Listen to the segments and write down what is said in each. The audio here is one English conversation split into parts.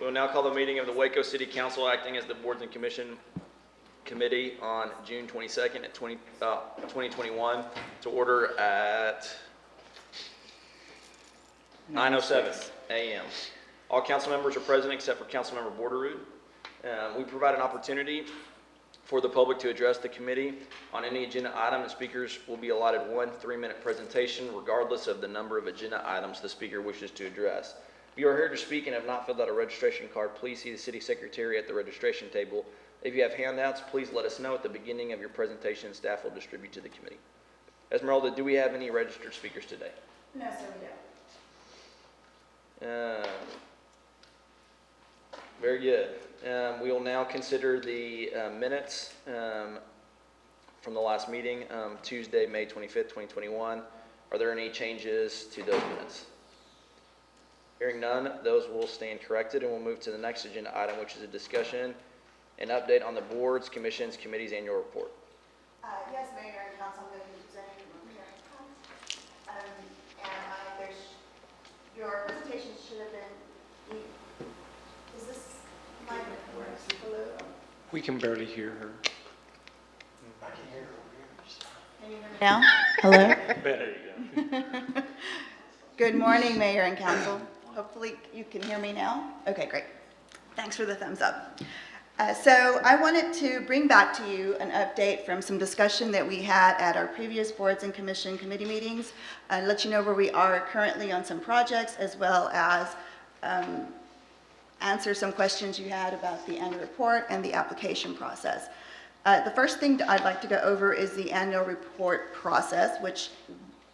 We will now call the meeting of the Waco City Council acting as the Boards and Commission Committee on June 22nd at 2021 to order at 9:07 a.m. All council members are present except for Councilmember Borderud. We provide an opportunity for the public to address the committee on any agenda item, and speakers will be allotted 1 3-minute presentation regardless of the number of agenda items the speaker wishes to address. If you are here to speak and have not filled out a registration card, please see the city secretary at the registration table. If you have handouts, please let us know at the beginning of your presentation, and staff will distribute to the committee. Esmeralda, do we have any registered speakers today? No, sir, we don't. Very good. We will now consider the minutes from the last meeting, Tuesday, May 25th, 2021. Are there any changes to those minutes? Hearing none, those will stand corrected, and we'll move to the next agenda item, which is a discussion and update on the boards, commissions, committees' annual report. Yes, Mayor and Council, I'm going to be presenting your presentation should have been, is this my hello? We can barely hear her. I can hear her. Can you hear me now? Hello? Better you go. Good morning, Mayor and Council. Hopefully you can hear me now. Okay, great. Thanks for the thumbs up. So I wanted to bring back to you an update from some discussion that we had at our previous boards and commission committee meetings, and let you know where we are currently on some projects, as well as answer some questions you had about the annual report and the application process. The first thing that I'd like to go over is the annual report process, which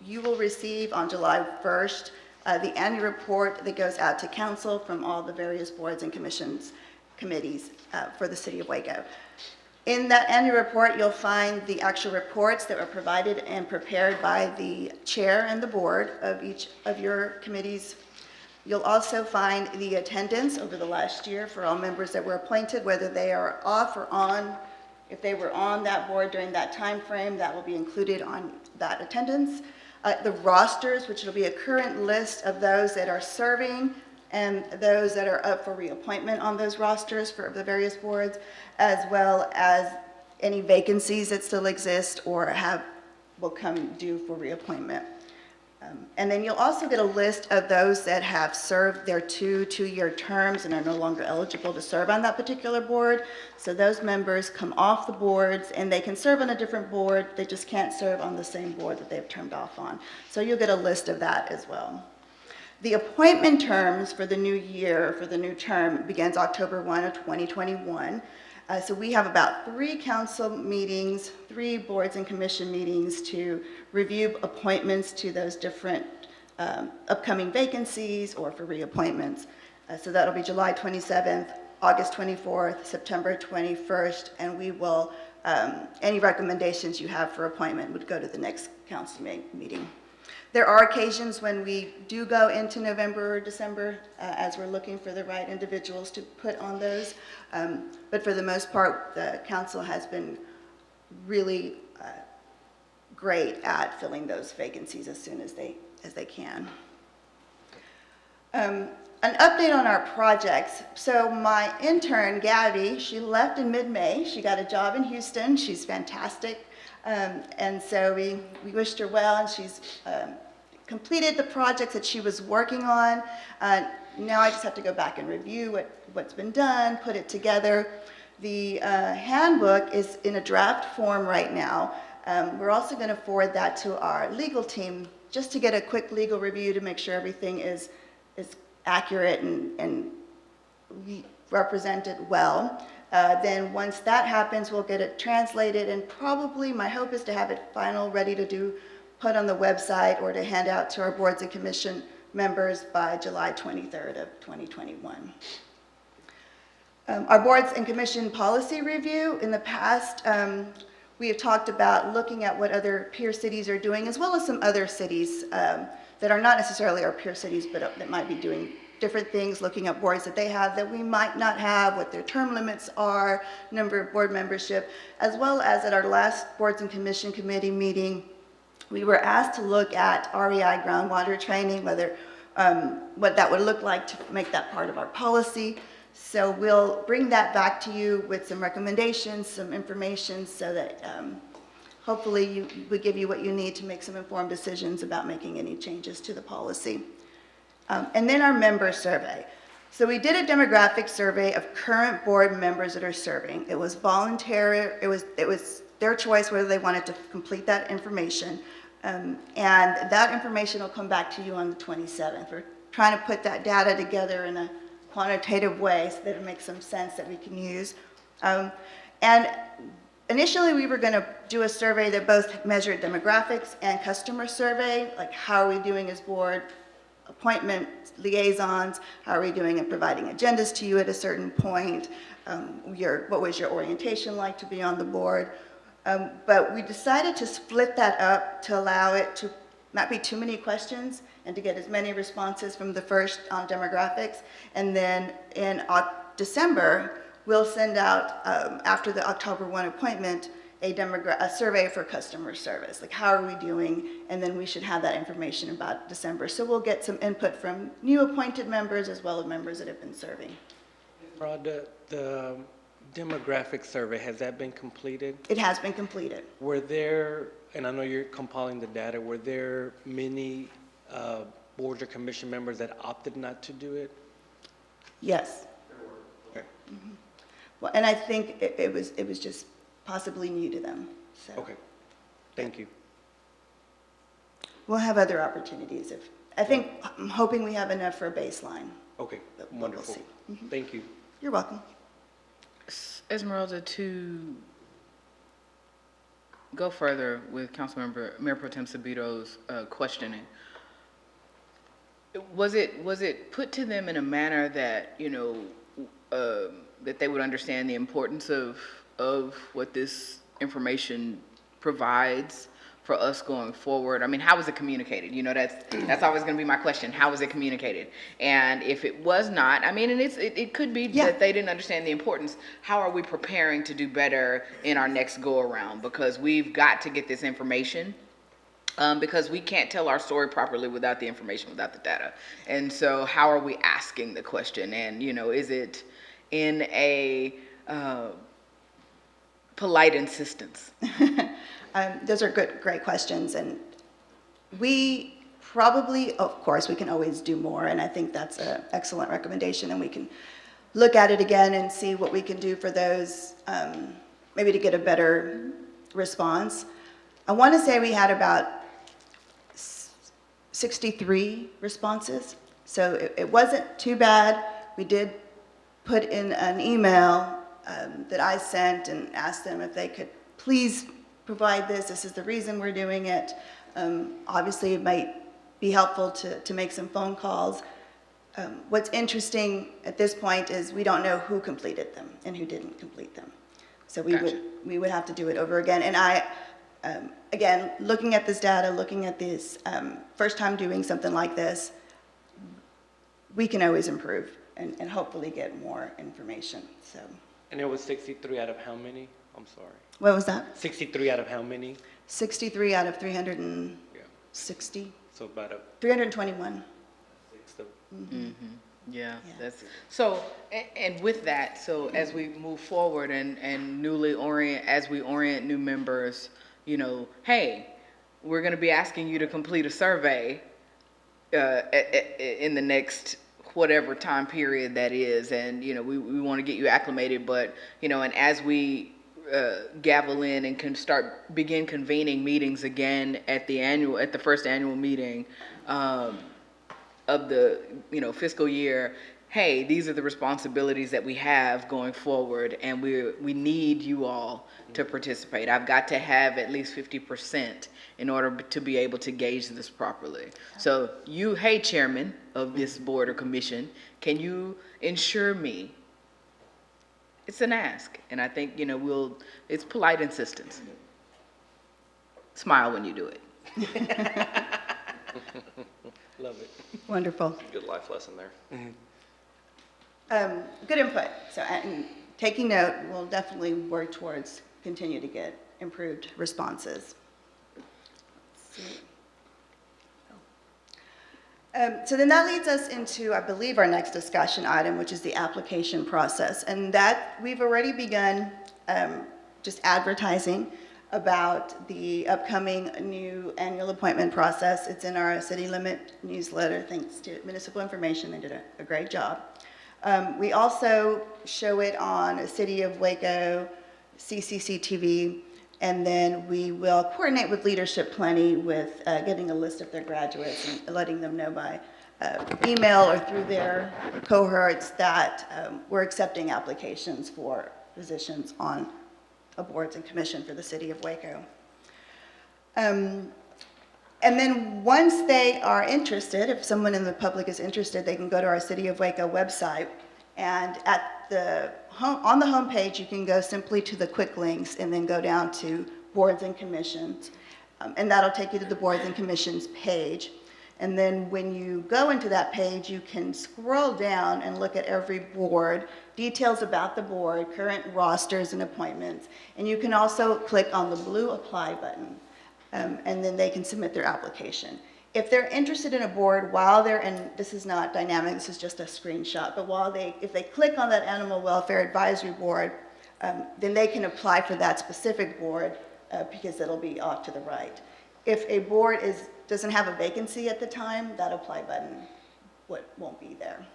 you will receive on July 1st, the annual report that goes out to council from all the various boards and committees for the city of Waco. In that annual report, you'll find the actual reports that were provided and prepared by the chair and the board of each of your committees. You'll also find the attendance over the last year for all members that were appointed, whether they are off or on. If they were on that board during that time frame, that will be included on that attendance. The rosters, which will be a current list of those that are serving and those that are up for reappointment on those rosters for the various boards, as well as any vacancies that still exist or will come due for reappointment. And then you'll also get a list of those that have served their two-year terms and are no longer eligible to serve on that particular board. So those members come off the boards and they can serve on a different board. They just can't serve on the same board that they've termed off on. So you'll get a list of that as well. The appointment terms for the new year, for the new term, begins October 1 of 2021. So we have about 3 council meetings, 3 boards and commission meetings to review appointments to those different upcoming vacancies or for reappointments. So that'll be July 27th, August 24th, September 21st, and we will, any recommendations you have for appointment would go to the next council meeting. There are occasions when we do go into November or December as we're looking for the right individuals to put on those. But for the most part, the council has been really great at filling those vacancies as soon as they can. An update on our projects. So my intern, Gabby, she left in mid-May. She got a job in Houston. She's fantastic. And so we wished her well, and she's completed the projects that she was working on. Now I just have to go back and review what's been done, put it together. The handbook is in a draft form right now. We're also going to forward that to our legal team just to get a quick legal review to make sure everything is accurate and represented well. Then once that happens, we'll get it translated, and probably my hope is to have it final, ready to put on the website or to hand out to our boards and commission members by July 23rd of 2021. Our boards and commission policy review. In the past, we have talked about looking at what other peer cities are doing, as well as some other cities that are not necessarily our peer cities, but that might be doing different things, looking at boards that they have that we might not have, what their term limits are, number of board membership, as well as at our last boards and commission committee meeting, we were asked to look at REI groundwater training, whether what that would look like to make that part of our policy. So we'll bring that back to you with some recommendations, some information, so that hopefully we give you what you need to make some informed decisions about making any changes to the policy. And then our member survey. So we did a demographic survey of current board members that are serving. It was voluntary, it was their choice whether they wanted to complete that information. And that information will come back to you on the 27th. We're trying to put that data together in a quantitative way so that it makes some sense that we can use. And initially we were going to do a survey that both measured demographics and customer survey, like how are we doing as board appointment liaisons, how are we doing in providing agendas to you at a certain point, what was your orientation like to be on the board. But we decided to split that up to allow it to not be too many questions and to get as many responses from the first on demographics. And then in December, we'll send out, after the October 1 appointment, a survey for customer service, like how are we doing, and then we should have that information about December. So we'll get some input from new appointed members as well as members that have been serving. Rod, the demographic survey, has that been completed? It has been completed. Were there, and I know you're compiling the data, were there many boards or commission members that opted not to do it? Yes. Okay. Mm-hmm. Well, and I think it was just possibly new to them. So Okay, thank you. we'll have other opportunities. I'm hoping we have enough for a baseline. Okay, But we'll wonderful. see. Mhm. Thank you. You're welcome. Esmeralda, to go further with Mayor Pro Tem Sabito's questioning, was it put to them in a manner that, that they would understand the importance of what this information provides for us going forward? I mean, how was it communicated? That's always going to be my question. How was it communicated? And if it was not, I mean, and it could be Yeah. that they didn't understand the importance. How are we preparing to do better in our next go around? Because we've got to get this information. Because we can't tell our story properly without the information, without the data. And so how are we asking the question? And, is it in a polite insistence? Those are great questions. And we probably, of course, we can always do more. And I think that's an excellent recommendation. And we can look at it again and see what we can do for those, maybe to get a better response. I want to say we had about 63 responses. So it wasn't too bad. We did put in an email that I sent and asked them if they could please provide this. This is the reason we're doing it. Obviously, it might be helpful to make some phone calls. What's interesting at this point is we don't know who completed them and who didn't complete them. So we would have to do it over again. And I, again, looking at this data, looking at this, first time doing something like this, we can always improve and hopefully get more information. So, And it was 63 out of how many? I'm sorry. what was that? 63 out of how many? 63 out of 360, Yeah, so about a 321. sixth of. Yeah, Yeah. that's, so, and with that, so as we move forward and as we orient new members, hey, we're gonna be asking you to complete a survey in the next whatever time period that is, and, we wanna get you acclimated, but, and as we gavel in and can begin convening meetings again at the first annual meeting, of the fiscal year, hey, these are the responsibilities that we have going forward, and we need you all to participate. I've got to have at least 50% in order to be able to gauge this properly. So you, hey, chairman of this board or commission, can you ensure me? It's an ask, and I think it's polite insistence. Smile when you do it. Love it. Wonderful. Good life lesson there. Good input. So, and taking note, we'll definitely work towards continue to get improved responses. Let's see. So then that leads us into, I believe, our next discussion item, which is the application process. And that, we've already begun just advertising about the upcoming new annual appointment process. It's in our city limit newsletter, thanks to Municipal Information. They did a great job. We also show it on City of Waco, CCCTV, and then we will coordinate with Leadership Plenty with getting a list of their graduates and letting them know by email or through their cohorts that we're accepting applications for positions on boards and commission for the City of Waco. And then once they are interested, if someone in the public is interested, they can go to our City of Waco website, and on the home page, you can go simply to the quick links and then go down to boards and commissions. And that'll take you to the boards and commissions page. And then when you go into that page, you can scroll down and look at every board, details about the board, current rosters and appointments. And you can also click on the blue apply button, and then they can submit their application. If they're interested in a board while they're in, this is not dynamic, this is just a screenshot, but if they click on that Animal Welfare Advisory Board, then they can apply for that specific board because it'll be off to the right. If a board doesn't have a vacancy at the time, that apply button won't be there.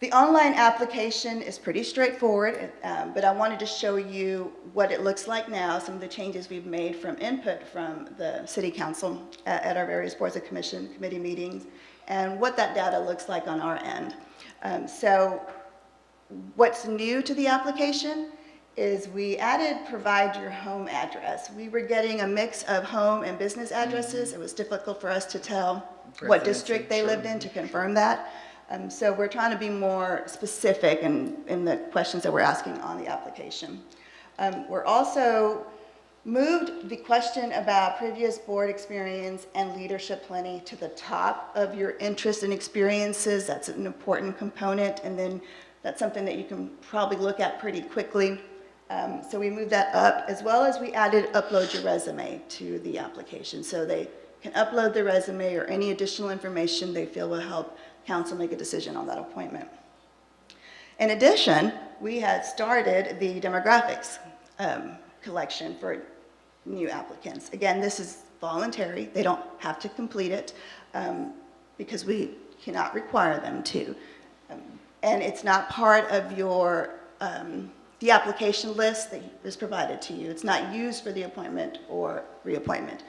The online application is pretty straightforward, but I wanted to show you what it looks like now, some of the changes we've made from input from the City Council at our various boards and committee meetings, and what that data looks like on our end. So what's new to the application is we added provide your home address. We were getting a mix of home and business addresses. It was difficult for us to tell what district they lived in to confirm that. So we're trying to be more specific in the questions that we're asking on the application. We're also moved the question about previous board experience and Leadership Plenty to the top of your interests and experiences. That's an important component, and then that's something that you can probably look at pretty quickly. So we moved that up, as well as we added upload your resume to the application. So they can upload their resume or any additional information they feel will help council make a decision on that appointment. In addition, we had started the demographics collection for new applicants. Again, this is voluntary. They don't have to complete it because we cannot require them to. And it's not part of your the application list that is provided to you. It's not used for the appointment or reappointment,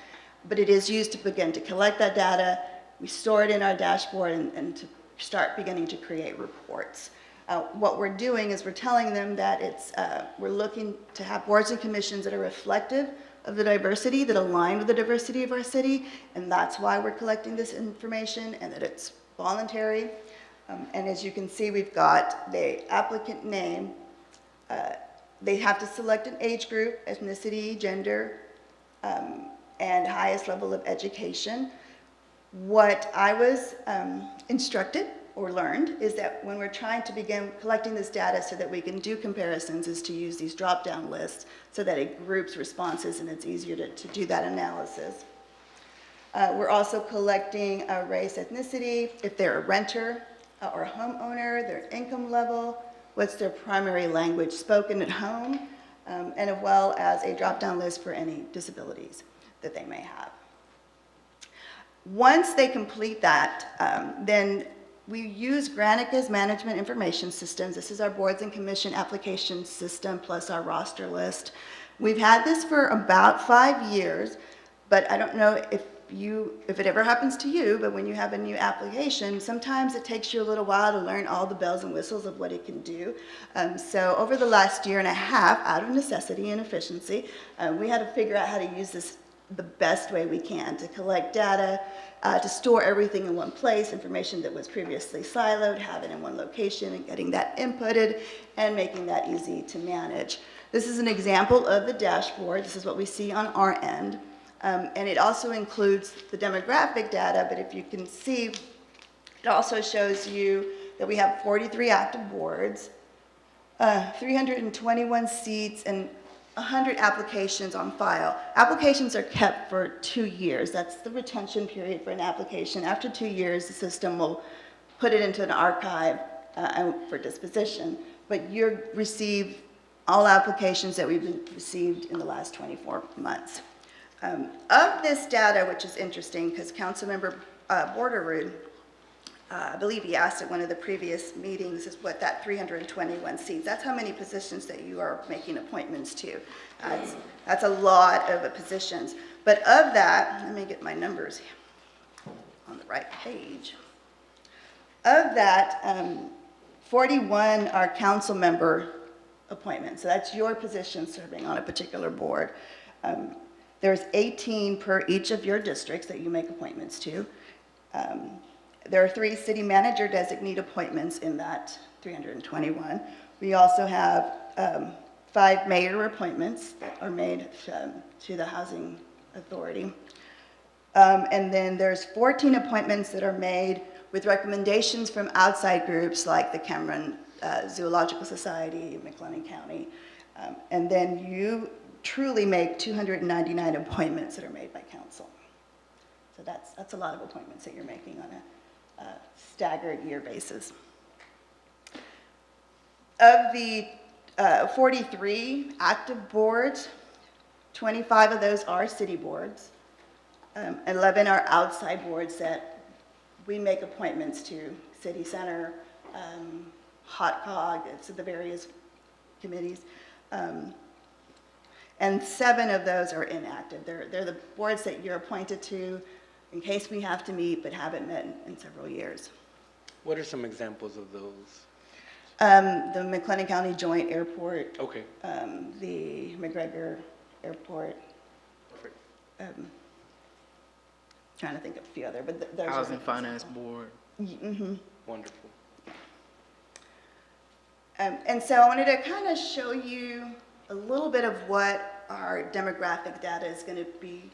but it is used to begin to collect that data. We store it in our dashboard and to start beginning to create reports. What we're doing is we're telling them that we're looking to have boards and commissions that are reflective of the diversity, that align with the diversity of our city, and that's why we're collecting this information, and that it's voluntary. And as you can see, we've got the applicant name. They have to select an age group, ethnicity, gender, and highest level of education. What I was instructed or learned is that when we're trying to begin collecting this data so that we can do comparisons, is to use these drop-down lists so that it groups responses and it's easier to do that analysis. We're also collecting race, ethnicity, if they're a renter or a homeowner, their income level, what's their primary language spoken at home, and as well as a drop-down list for any disabilities that they may have. Once they complete that, then we use Granica's management information systems. This is our boards and commission application system plus our roster list. We've had this for about 5 years, but I don't know if it ever happens to you, but when you have a new application, sometimes it takes you a little while to learn all the bells and whistles of what it can do. So over the last year and a half, out of necessity and efficiency, we had to figure out how to use this the best way we can to collect data, to store everything in one place, information that was previously siloed, have it in one location, and getting that inputted and making that easy to manage. This is an example of the dashboard. This is what we see on our end. And it also includes the demographic data, but if you can see, it also shows you that we have 43 active boards, 321 seats, and 100 applications on file. Applications are kept for 2 years. That's the retention period for an application. After 2 years, the system will put it into an archive for disposition. But you receive all applications that we've received in the last 24 months. Of this data, which is interesting, because Councilmember Borderud, I believe he asked at one of the previous meetings, is what that 321 seats. That's how many positions that you are making appointments to. That's a lot of positions. But of that, let me get my numbers on the right page. Of that, 41 are council member appointments. So that's your position serving on a particular board. There's 18 per each of your districts that you make appointments to. There are 3 city manager designate appointments in that 321. We also have 5 mayor appointments that are made to the housing authority. And then there's 14 appointments that are made with recommendations from outside groups like the Cameron Zoological Society, McLennan County. And then you truly make 299 appointments that are made by council. So that's a lot of appointments that you're making on a staggered year basis. Of the 43 active boards, 25 of those are city boards. 11 are outside boards that we make appointments to, City Center, Hot Cog, it's the various committees. And 7 of those are inactive. They're the boards that you're appointed to in case we have to meet but haven't met in several years. What are some examples of those? The McLennan County Joint Airport, Okay. the McGregor Airport, Perfect. trying to think of a few other, but those Housing are. Finance Board. Mm-hmm. Wonderful. And so I wanted to kind of show you a little bit of what our demographic data is going to be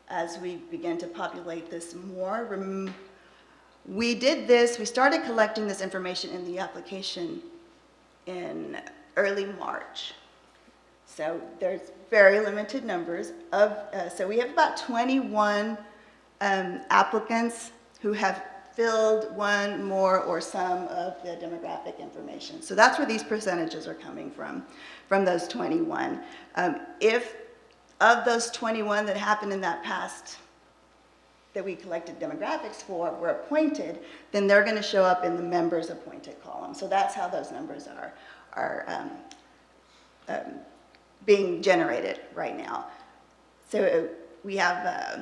as we begin to populate this more. We started collecting this information in the application in early March. So there's very limited numbers so we have about 21 applicants who have filled one, more, or some of the demographic information. So that's where these percentages are coming from those 21. If of those 21 that happened in that past that we collected demographics for were appointed, then they're going to show up in the members appointed column. So that's how those numbers are being generated right now. So we have,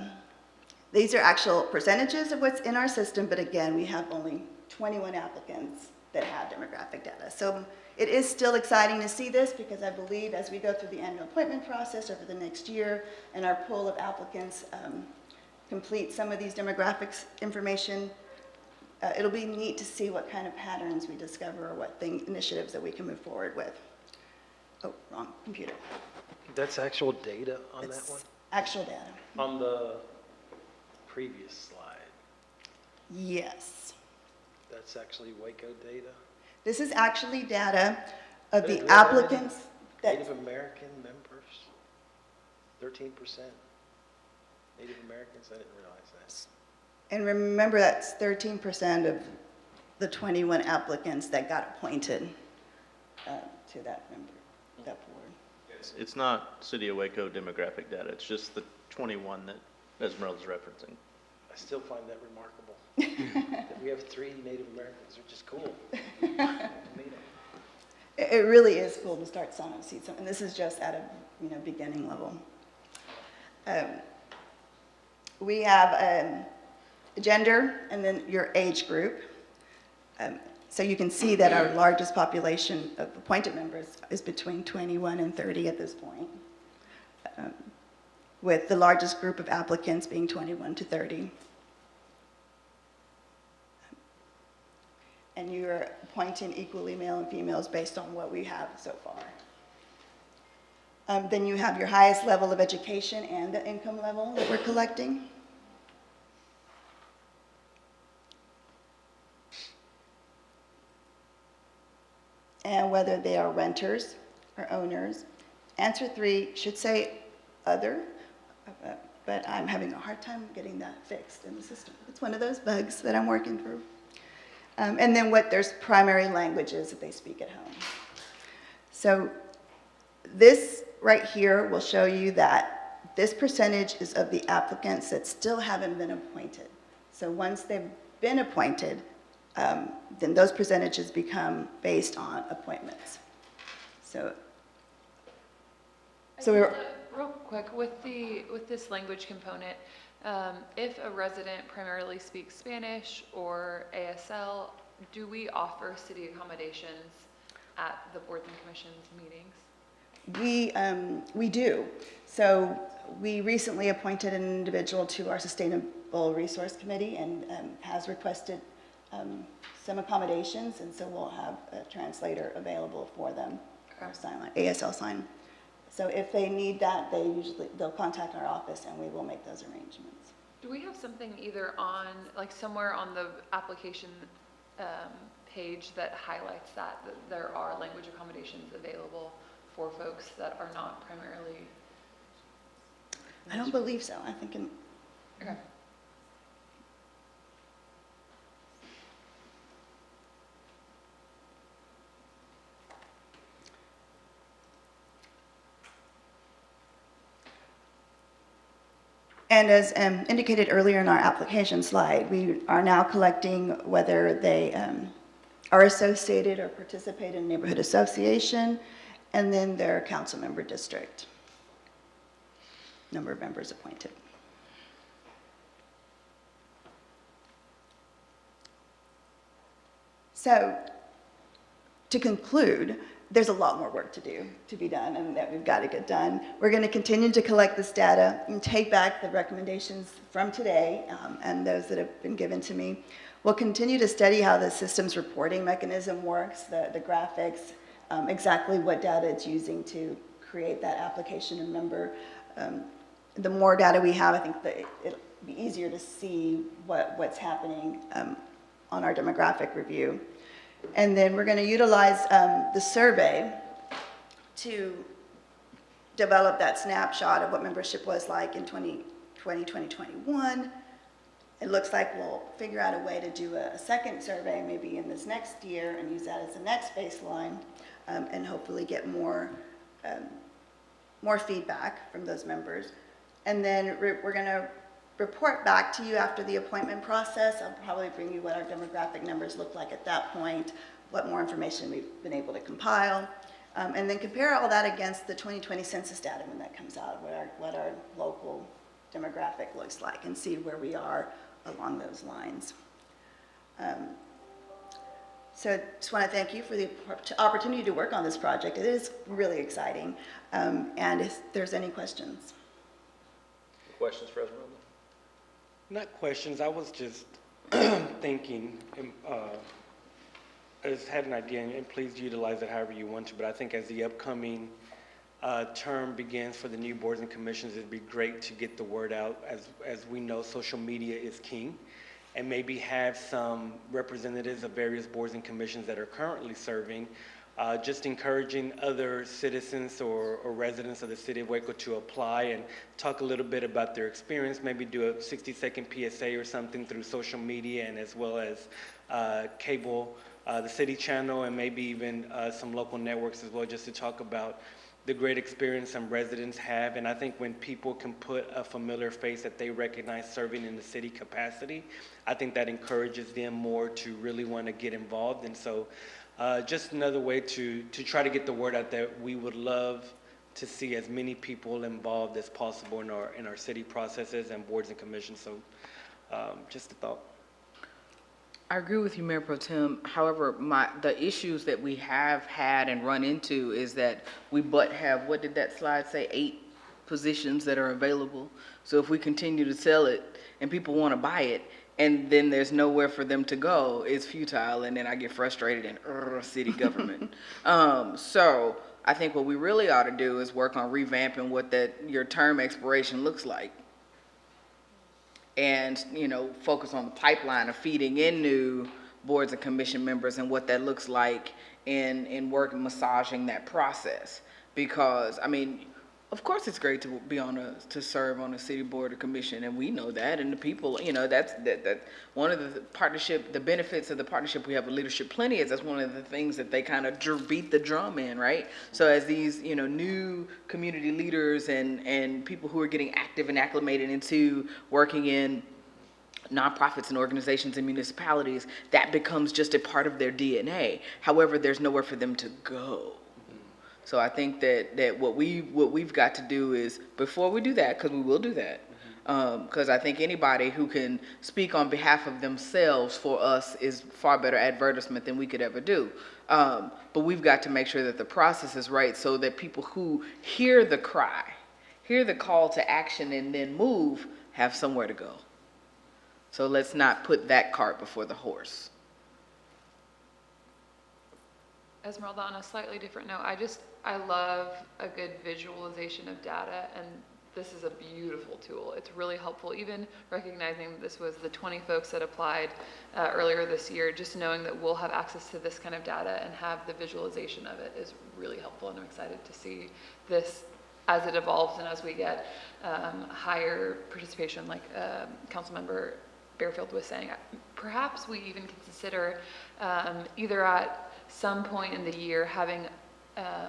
these are actual percentages of what's in our system, but again, we have only 21 applicants that have demographic data. So it is still exciting to see this because I believe as we go through the annual appointment process over the next year and our pool of applicants complete some of these demographics information, it'll be neat to see what kind of patterns we discover or what initiatives that we can move forward with. Oh, wrong computer. That's actual data on It's that one? actual data. On the previous slide, Yes. that's actually Waco data? This is actually data of But the it really- applicants that, Native American members, 13%. Native Americans, I didn't realize that. and remember that's 13% of the 21 applicants that got appointed to that member, that board. It's not City of Waco demographic data, it's just the 21 that Esmeralda's referencing. I still find that remarkable. That we have 3 Native Americans, which is cool. Meet 'em. It really is cool to start signing seats, and this is just at a beginning level. We have gender and then your age group. So you can see that our largest population of appointed members is between 21 and 30 at this point, with the largest group of applicants being 21 to 30. And you're appointing equally male and females based on what we have so far. Then you have your highest level of education and the income level that we're collecting. And whether they are renters or owners, answer 3 should say other, but I'm having a hard time getting that fixed in the system. It's one of those bugs that I'm working through. And then what their primary language is that they speak at home. So this right here will show you that this percentage is of the applicants that still haven't been appointed. So once they've been appointed, then those percentages become based on appointments. So we're, Real quick, with this language component, if a resident primarily speaks Spanish or ASL, do we offer city accommodations at the boards and commissions meetings? we do. So we recently appointed an individual to our Sustainable Resource Committee and has requested some accommodations, and so we'll have a translator available for them, or ASL sign. So if they need that, they'll contact our office and we will make those arrangements. Do we have something either on, like somewhere on the application page that highlights that there are language accommodations available for folks that are not primarily? I don't believe so. I think Okay. And as indicated earlier in our application slide, we are now collecting whether they are associated or participate in a neighborhood association, and then their council member district, number of members appointed. So to conclude, there's a lot more work to be done, and that we've got to get done. We're going to continue to collect this data and take back the recommendations from today and those that have been given to me. We'll continue to study how the system's reporting mechanism works, the graphics, exactly what data it's using to create that application and number. The more data we have, I think that it'll be easier to see what's happening on our demographic review. And then we're going to utilize the survey to develop that snapshot of what membership was like in 2020, 2021. It looks like we'll figure out a way to do a second survey maybe in this next year and use that as the next baseline and hopefully get more feedback from those members. And then we're going to report back to you after the appointment process. I'll probably bring you what our demographic numbers look like at that point, what more information we've been able to compile, and then compare all that against the 2020 census data when that comes out, what our local demographic looks like, and see where we are along those lines. So I just want to thank you for the opportunity to work on this project. It is really exciting, and if there's any questions. Questions for Esmeralda? Not questions, I was just thinking, I just had an idea, and please utilize it however you want to, but I think as the upcoming term begins for the new boards and commissions, it'd be great to get the word out. As we know, social media is king, and maybe have some representatives of various boards and commissions that are currently serving, just encouraging other citizens or residents of the city of Waco to apply and talk a little bit about their experience, maybe do a 60-second PSA or something through social media and as well as cable, the city channel, and maybe even some local networks as well, just to talk about the great experience some residents have. And I think when people can put a familiar face that they recognize serving in the city capacity, I think that encourages them more to really want to get involved. And so just another way to try to get the word out that we would love to see as many people involved as possible in our city processes and boards and commissions. So just a thought. I agree with you, Mayor Pro Tem. However, the issues that we have had and run into is that we have, what did that slide say, 8 positions that are available. So if we continue to sell it and people want to buy it, and then there's nowhere for them to go, it's futile, and then I get frustrated in city government. So I think what we really ought to do is work on revamping what your term expiration looks like. And, focus on the pipeline of feeding in new boards and commission members and what that looks like in work massaging that process. Because, I mean, of course it's great to be to serve on a city board or commission, and we know that, and the people, that one of the benefits of the partnership we have with Leadership Plenty is that's one of the things that they kind of beat the drum in, right? So as these, new community leaders and people who are getting active and acclimated into working in nonprofits and organizations and municipalities, that becomes just a part of their DNA. However, there's nowhere for them to go. So I think that what we've got to do is, before we do that, because we will do that, because I think anybody who can speak on behalf of themselves for us is far better advertisement than we could ever do. But we've got to make sure that the process is right so that people who hear the cry, hear the call to action and then move, have somewhere to go. So let's not put that cart before the horse. Esmeralda, on a slightly different note, I love a good visualization of data, and this is a beautiful tool. It's really helpful, even recognizing that this was the 20 folks that applied earlier this year. Just knowing that we'll have access to this kind of data and have the visualization of it is really helpful, and I'm excited to see this as it evolves and as we get higher participation, like Councilmember Bearfield was saying. Perhaps we even consider either at some point in the year having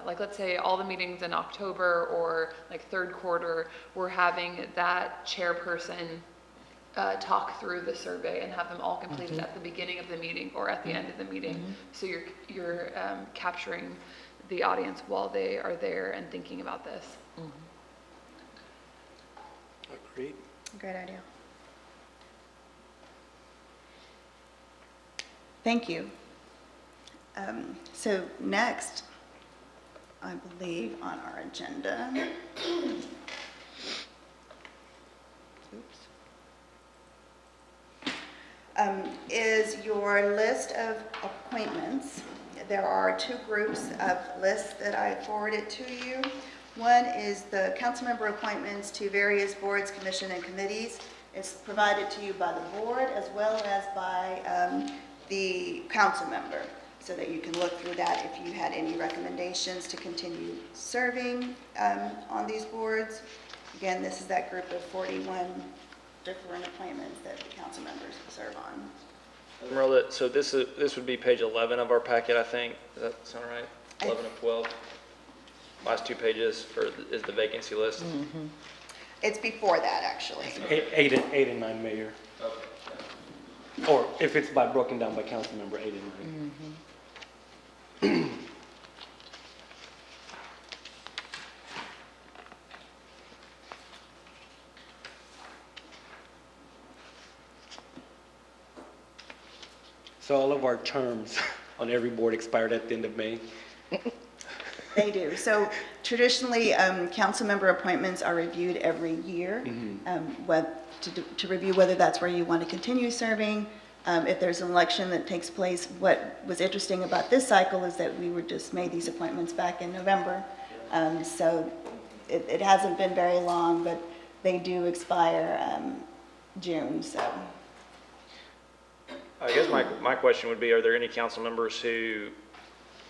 like, let's say all the meetings in October or like third quarter, we're having that chairperson talk through the survey and have them all completed at the beginning of the meeting or at the end of the meeting. So you're capturing the audience while they are there and thinking about this. Agreed. Great idea. Thank you. So next, I believe on our agenda, is your list of appointments. There are two groups of lists that I forwarded to you. One is the council member appointments to various boards, commission, and committees. It's provided to you by the board as well as by the council member, so that you can look through that if you had any recommendations to continue serving on these boards. Again, this is that group of 41 different appointments that the council members serve on. Esmeralda, so this would be page 11 of our packet, I think. Does that sound right? 11 of 12. Last two pages is the vacancy list. It's before that, actually. Eight and 9, Mayor. Okay. Or if it's broken down by council member, 8 and 9. So all of our terms on every board expired at the end of May. They do. So traditionally, council member appointments are reviewed every year to review whether that's where you want to continue serving. If there's an election that takes place, what was interesting about this cycle is that we were just made these appointments back in November. So it hasn't been very long, but they do expire June, so. I guess my question would be, are there any council members who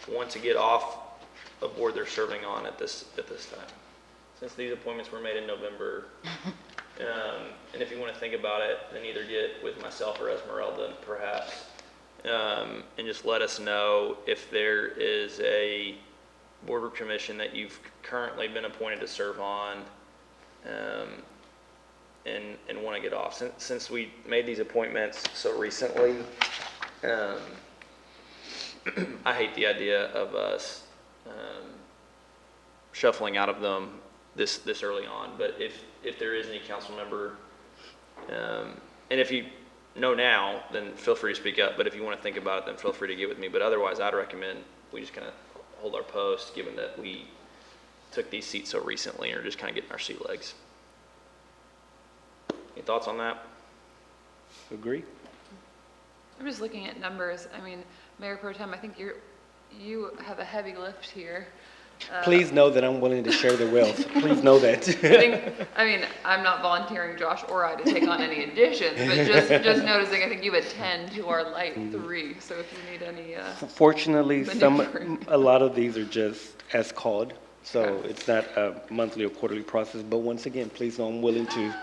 want to get off a board they're serving on at this time? Since these appointments were made in November, and if you want to think about it, then either get with myself or Esmeralda, perhaps, and just let us know if there is a board or commission that you've currently been appointed to serve on, and want to get off. Since we made these appointments so recently, I hate the idea of us shuffling out of them this early on. But if there is any council member, and if you know now, then feel free to speak up. But if you want to think about it, then feel free to get with me. But otherwise, I'd recommend we just kind of hold our post, given that we took these seats so recently, and are just kind of getting our sea legs. Any thoughts on that? Agree? I'm just looking at numbers. I mean, Mayor Pro Tem, I think you have a heavy lift here. Please know that I'm willing to share the wealth. Please know that. I mean, I'm not volunteering Josh or I to take on any additions, but just noticing, I think you have 10 to our light 3. So if you need any, Fortunately, maneuvering. a lot of these are just as called. So it's not a monthly or quarterly process, but once again, please know I'm willing to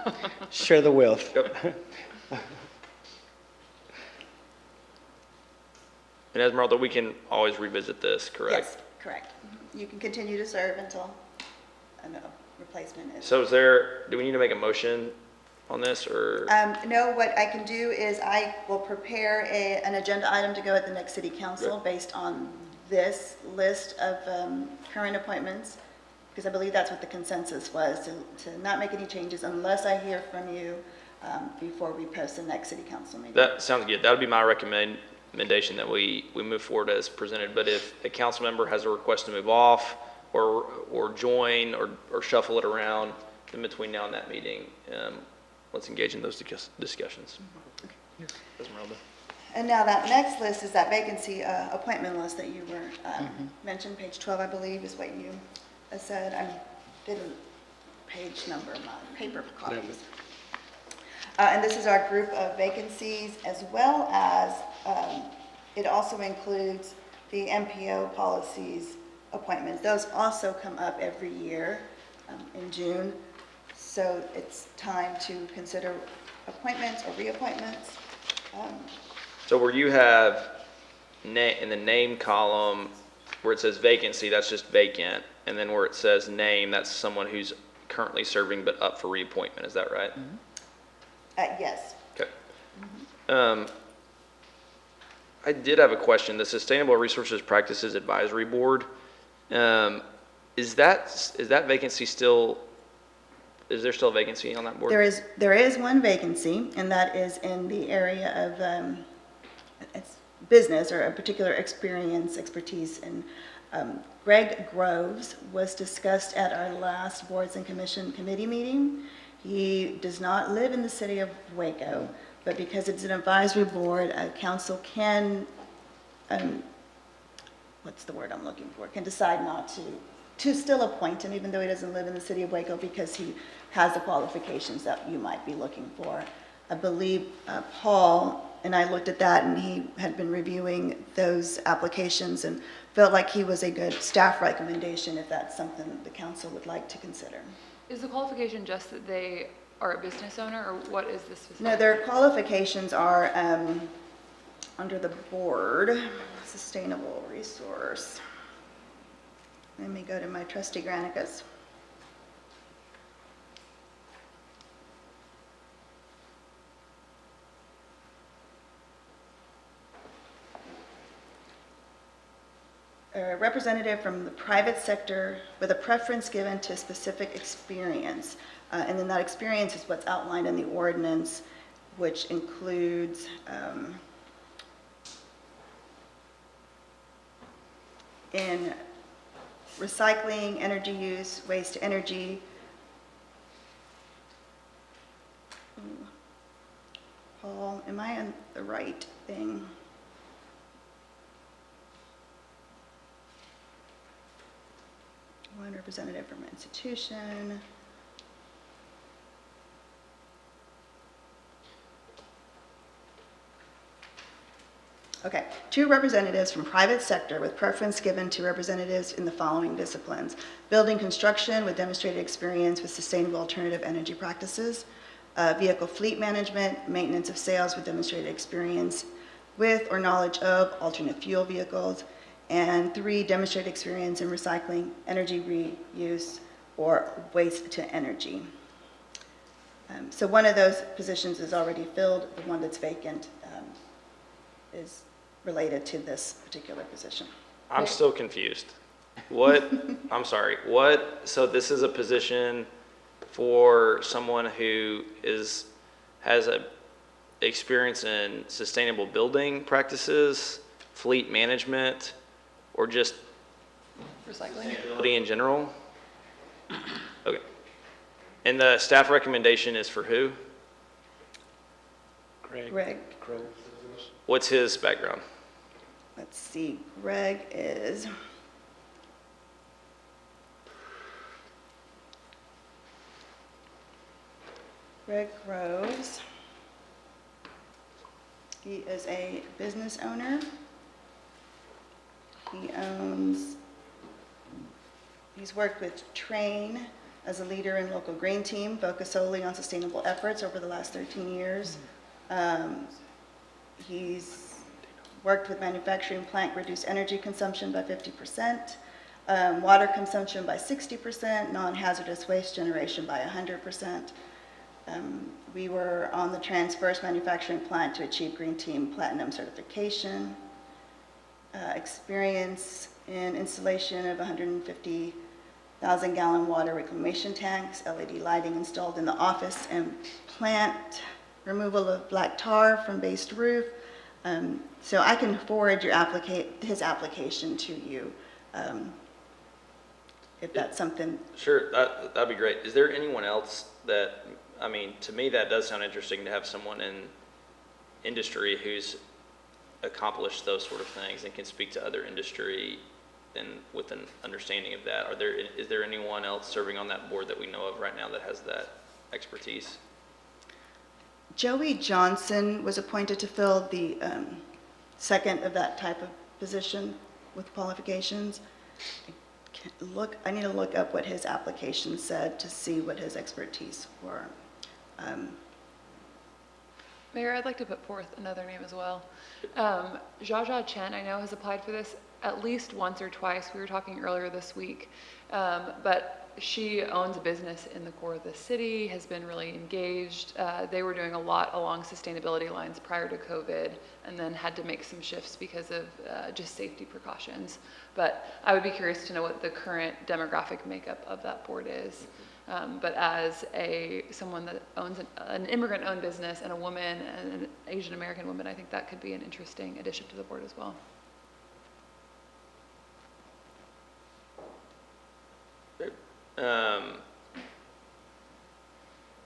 share the wealth. And Esmeralda, we can always revisit this, correct? Yes, correct. You can continue to serve until a replacement is. So do we need to make a motion on this, or? No, what I can do is I will prepare an agenda item to go at the next city council based on this list of current appointments, because I believe that's what the consensus was, to not make any changes unless I hear from you before we post the next city council meeting. That sounds good. That would be my recommendation, that we move forward as presented. But if a council member has a request to move off or join or shuffle it around in between now and that meeting, let's engage in those discussions. Esmeralda. And now that next list is that vacancy appointment list that you were mentioned, page 12, I believe, is what you said. I didn't page number my paper copies. And this is our group of vacancies, as well as it also includes the MPO policies appointments. Those also come up every year in June. So it's time to consider appointments or reappointments. So where you have in the name column, where it says vacancy, that's just vacant. And then where it says name, that's someone who's currently serving but up for reappointment. Is that right? Yes. Okay. I did have a question. The Sustainable Resources Practices Advisory Board, is that vacancy still, is there still a vacancy on that board? There is one vacancy, and that is in the area of it's business or a particular expertise. And Greg Groves was discussed at our last Boards and Commission Committee meeting. He does not live in the city of Waco, but because it's an advisory board, council can, what's the word I'm looking for, can decide not to still appoint him, even though he doesn't live in the city of Waco, because he has the qualifications that you might be looking for. I believe Paul and I looked at that, and he had been reviewing those applications and felt like he was a good staff recommendation if that's something the council would like to consider. Is the qualification just that they are a business owner, or what is this specific? No, their qualifications are under the board, sustainable resource. Let me go to my trusty Granicus. A representative from the private sector with a preference given to specific experience. And then that experience is what's outlined in the ordinance, which includes in recycling, energy use, waste to energy. Paul, am I on the right thing? One representative from an institution. Okay, 2 representatives from private sector with preference given to representatives in the following disciplines: building construction with demonstrated experience with sustainable alternative energy practices, vehicle fleet management, maintenance of sales with demonstrated experience with or knowledge of alternate fuel vehicles, and 3, demonstrated experience in recycling, energy reuse, or waste to energy. So one of those positions is already filled. The one that's vacant is related to this particular position. I'm still confused. I'm sorry, so this is a position for someone who has a experience in sustainable building practices, fleet management, or just Recycling? sustainability in general? Okay. And the staff recommendation is for who? Greg, What's his background? let's see, Greg Groves. He is a business owner. He's worked with Train as a leader in local green team, focused solely on sustainable efforts over the last 13 years. He's worked with manufacturing plant, reduced energy consumption by 50%, water consumption by 60%, non-hazardous waste generation by 100%. We were on the Transverse Manufacturing Plant to achieve Green Team Platinum certification. Experience in installation of 150,000-gallon water reclamation tanks, LED lighting installed in the office and plant, removal of black tar from based roof. So I can forward his application to you, if that's something. Sure, that'd be great. Is there anyone else that, I mean, to me, that does sound interesting to have someone in industry who's accomplished those sort of things and can speak to other industry and with an understanding of that. Is there anyone else serving on that board that we know of right now that has that expertise? Joey Johnson was appointed to fill the second of that type of position with qualifications. I need to look up what his application said to see what his expertise were. Mayor, I'd like to put forth another name as well. Jaja Chen, I know, has applied for this at least once or twice. We were talking earlier this week, but she owns a business in the core of the city, has been really engaged. They were doing a lot along sustainability lines prior to COVID, and then had to make some shifts because of just safety precautions. But I would be curious to know what the current demographic makeup of that board is. But as someone that owns an immigrant-owned business and a woman, and an Asian American woman, I think that could be an interesting addition to the board as well.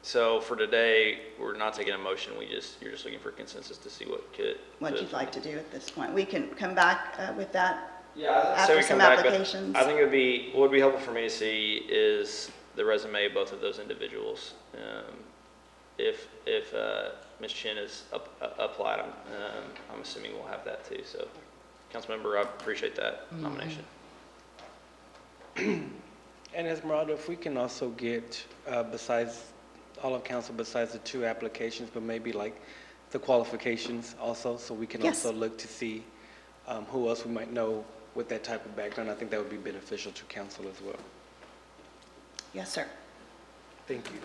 So for today, we're not taking a motion. You're just looking for consensus to see what You'd like to do at this point. We can come back with that Yeah, so after we some come back, but applications. I think what would be helpful for me to see is the resume of both of those individuals. If Ms. Chen is applied, I'm assuming we'll have that too. So, Councilmember, I appreciate that nomination. And Esmeralda, if we can also get, besides all of council, besides the 2 applications, but maybe like the qualifications also, so we can Yes. also look to see who else we might know with that type of background. I think that would be beneficial to council as well. Yes, sir. Thank you.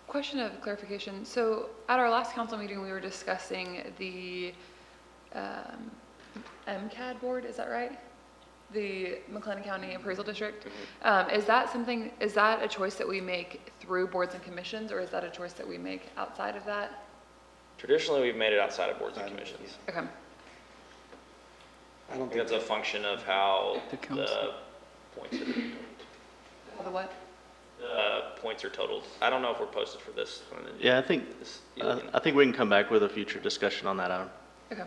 Question of clarification. So at our last council meeting, we were discussing the MCAD board, is that right? The McLennan County Appraisal District. Is that a choice that we make through boards and commissions, or is that a choice that we make outside of that? Traditionally, we've made it outside of boards and commissions. Okay. I don't I think that's a function of how The the council. points are totaled. The what? Points are totaled. I don't know if we're posted for this one. Yeah, I think we can come back with a future discussion on that item. Okay.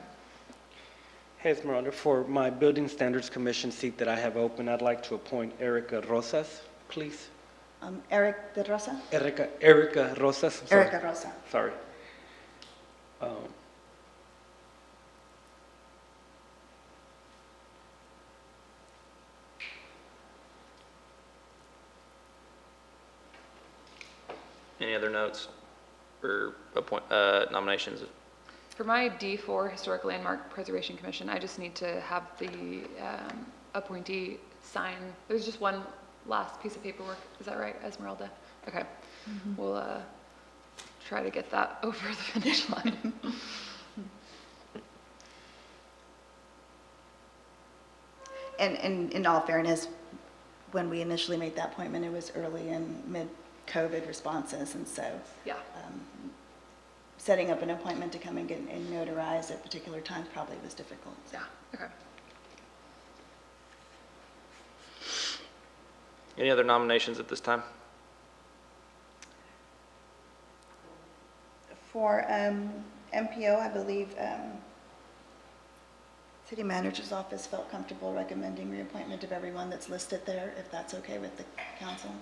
Hey, Esmeralda, for my Building Standards Commission seat that I have open, I'd like to appoint Erica Rosas, please. Eric De Rosa? Erica Rosas. I'm sorry. Erica Rosa. Sorry. Any other notes or nominations? For my D4 Historic Landmark Preservation Commission, I just need to have the appointee sign. There's just one last piece of paperwork. Is that right, Esmeralda? Okay. We'll try to get that over the finish line. And in all fairness, when we initially made that appointment, it was early in mid-COVID responses, and so Yeah. setting up an appointment to come and get and notarize at particular times probably was difficult. Yeah. Okay. Any other nominations at this time? For MPO, I believe City Manager's Office felt comfortable recommending reappointment of everyone that's listed there, if that's okay with the council.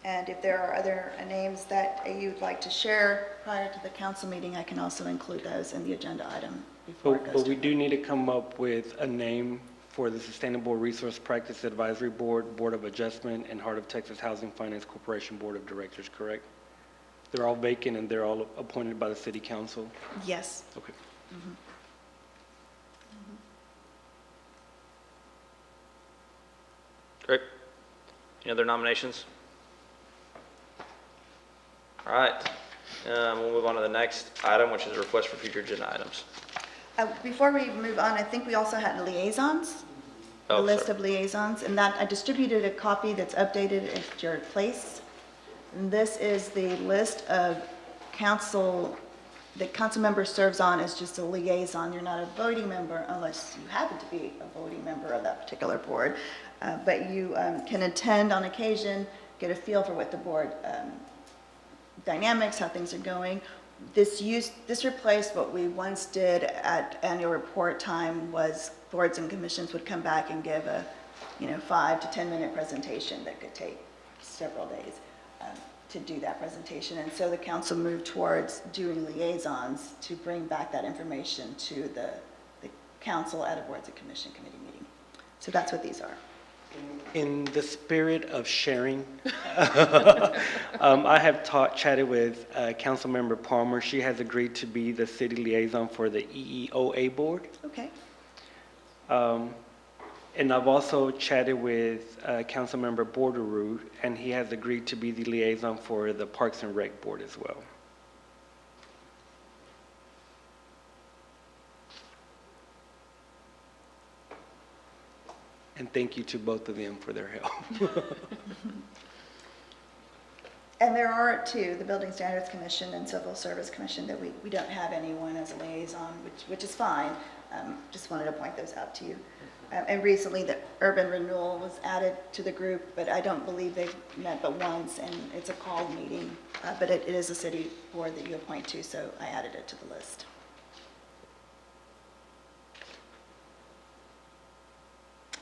And if there are other names that you'd like to share prior to the council meeting, I can also include those in the agenda item before it goes But to. we do need to come up with a name for the Sustainable Resource Practice Advisory Board, Board of Adjustment, and Heart of Texas Housing Finance Corporation Board of Directors, correct? They're all vacant and they're all appointed by the city council? Yes. Okay. Great. Any other nominations? All right, we'll move on to the next item, which is a request for future agenda items. Before we move on, I think we also had liaisons, a Oh, list sorry. of liaisons, and that I distributed a copy that's updated at your place. And this is the list of council, that council member serves on as just a liaison. You're not a voting member unless you happen to be a voting member of that particular board. But you can attend on occasion, get a feel for what the board dynamics, how things are going. This replaced what we once did at annual report time was boards and commissions would come back and give a, 5 to 10 minute presentation that could take several days to do that presentation. And so the council moved towards doing liaisons to bring back that information to the council at a boards and commission committee meeting. So that's what these are. In the spirit of sharing, I have chatted with Councilmember Palmer. She has agreed to be the city liaison for the EEOA board. Okay. And I've also chatted with Councilmember Borderoux, and he has agreed to be the liaison for the Parks and Rec board as well. And thank you to both of them for their help. And there are two, the Building Standards Commission and Civil Service Commission, that we don't have anyone as a liaison, which is fine. Just wanted to point those out to you. And recently, the Urban Renewal was added to the group, but I don't believe they've met but once, and it's a called meeting. But it is a city board that you appoint to, so I added it to the list.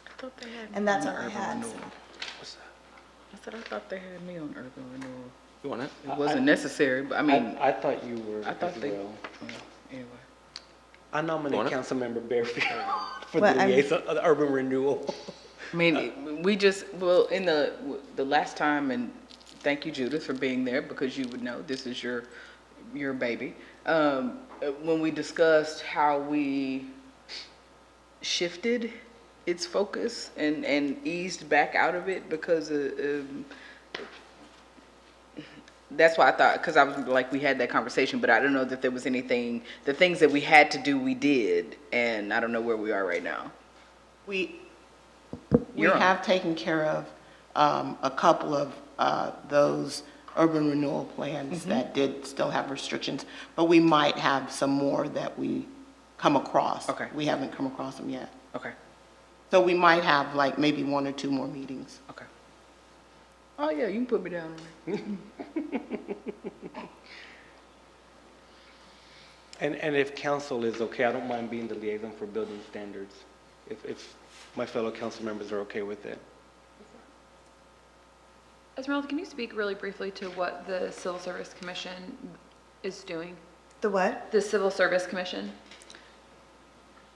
I thought they had And me that's on all I urban had. renewal. What's that? I said, I thought they had me on urban renewal. You want it? It wasn't necessary, but I mean, I thought you were I thought as they, well. well, anyway. I nominate Want it? Councilmember Bearfield for Well, the liaison of the urban renewal. I mean, we just, well, in the last time, and thank you, Judith, for being there, because you would know this is your baby. When we discussed how we shifted its focus and eased back out of it because that's why I thought, because I was like, we had that conversation, but I don't know that there was anything, the things that we had to do, we did, and I don't know where we are right now. We You're on. have taken care of a couple of those urban renewal plans that did still have restrictions, but we might have some more that we come across. Okay. We haven't come across them yet. Okay, So we might have like maybe 1 or 2 more meetings. okay. Oh, yeah, you can put me down on there. And if council is okay, I don't mind being the liaison for building standards, if my fellow council members are okay with it. Esmeralda, can you speak really briefly to what the Civil Service Commission is doing? The what? The Civil Service Commission?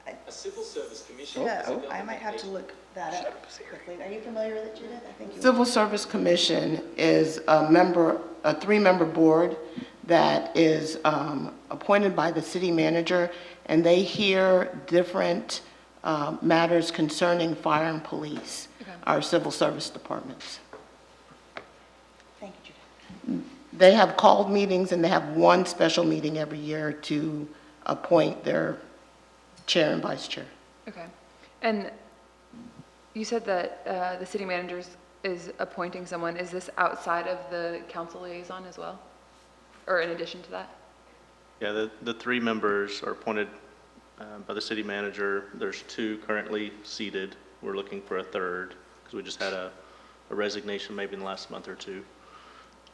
A civil service commission. Yeah, I might have to look that up quickly. Are you familiar with it, Judith? I think you are. Civil Service Commission is a 3-member board that is appointed by the city manager, and they hear different matters concerning fire and police, our civil service departments. Thank you, Judith. They have called meetings, and they have 1 special meeting every year to appoint their chair and vice chair. Okay. And you said that the city manager is appointing someone. Is this outside of the council liaison as well? Or in addition to that? Yeah, the 3 members are appointed by the city manager. There's 2 currently seated. We're looking for a 3rd, because we just had a resignation maybe in the last month or 2.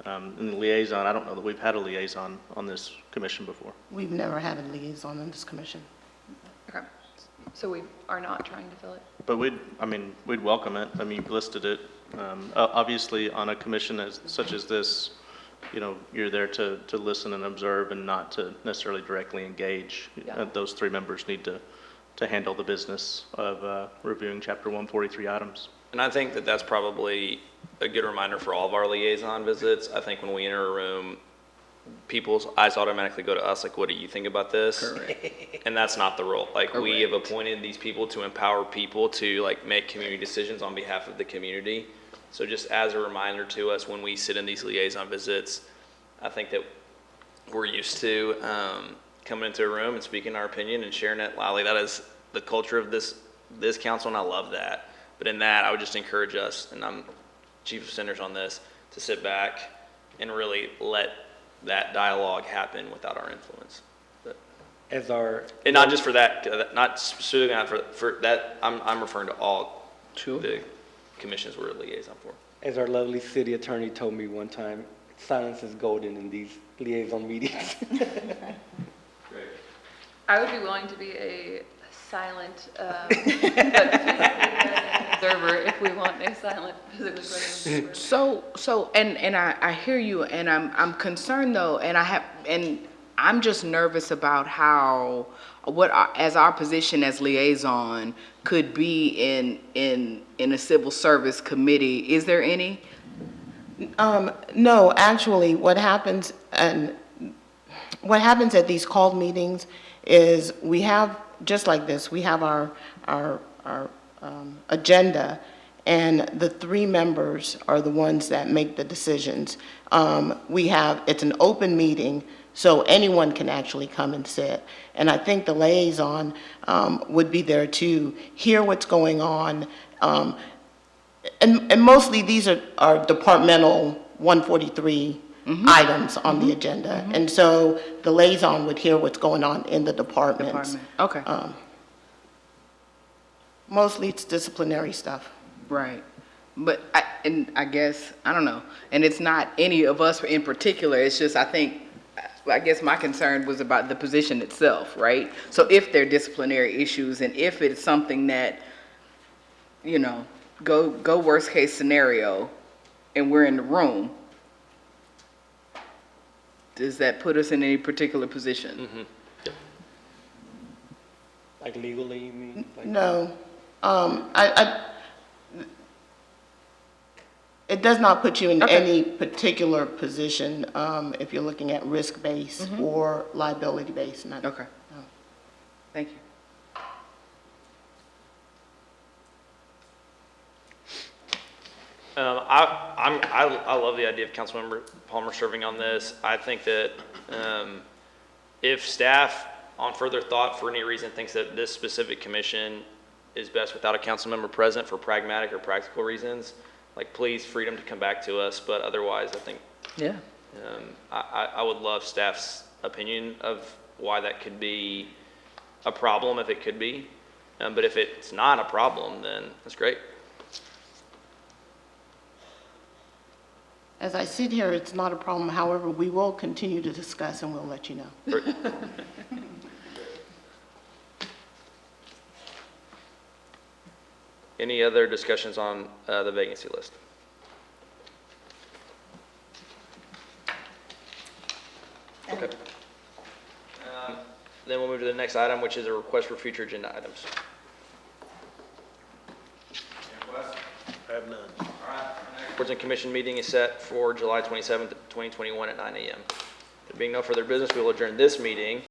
And the liaison, I don't know that we've had a liaison on this commission before. We've never had a liaison on this commission. Okay. So we are not trying to fill it? But we'd welcome it. I mean, you've listed it. Obviously, on a commission such as this, you're there to listen and observe and not to necessarily directly engage. Yeah. Those three members need to handle the business of reviewing Chapter 143 items. And I think that that's probably a good reminder for all of our liaison visits. I think when we enter a room, people's eyes automatically go to us, like, what do you think about this? Correct. And that's not the role. Like, we have Correct. appointed these people to empower people to, like, make community decisions on behalf of the community. So just as a reminder to us when we sit in these liaison visits, I think that we're used to coming into a room and speaking our opinion and sharing it loudly. That is the culture of this council, and I love that. But in that, I would just encourage us, and I'm chief of centers on this, to sit back and really let that dialogue happen without our influence. But, and not just for that, not specifically not for that, I'm referring to all the commissions we're a liaison for. As our lovely city attorney told me one time, silence is golden in these liaison meetings. I would be willing to be a silent, but physically present observer if we want a silent, physically present observer. So, and I hear you, and I'm concerned though, and I'm just nervous about how, as our position as liaison could be in a civil service committee. Is there any? No, actually, what happens at these called meetings is we have, just like this, we have our agenda, and the three members are the ones that make the decisions. It's an open meeting, so anyone can actually come and sit. And I think the liaison would be there to hear what's going on. And mostly these are departmental 143 items on the agenda. And so the liaison would hear what's going on in the departments. Okay. Mostly it's disciplinary stuff. Right. But I guess, I don't know, and it's not any of us in particular, it's just, I guess my concern was about the position itself, right? So if there are disciplinary issues, and if it's something that, go worst case scenario, and we're in the room, does that put us in any particular position? Like legally, you mean? Like, No. It does not put you in any particular position if you're looking at risk-based or liability-based. Okay. No. Thank you. I love the idea of Councilmember Palmer serving on this. I think that if staff, on further thought, for any reason, thinks that this specific commission is best without a council member present for pragmatic or practical reasons, like, please, freedom to come back to us. But otherwise, I think I would love staff's opinion of why that could be a problem, if it could be. But if it's not a problem, then that's great. As I sit here, it's not a problem. However, we will continue to discuss and we'll let you know. Any other discussions on the vacancy list? Okay. Then we'll move to the next item, which is a request for future agenda items. I have none. Boards and Commission meeting is set for July 27th, 2021 at 9 a.m. There being no further business, we will adjourn this meeting.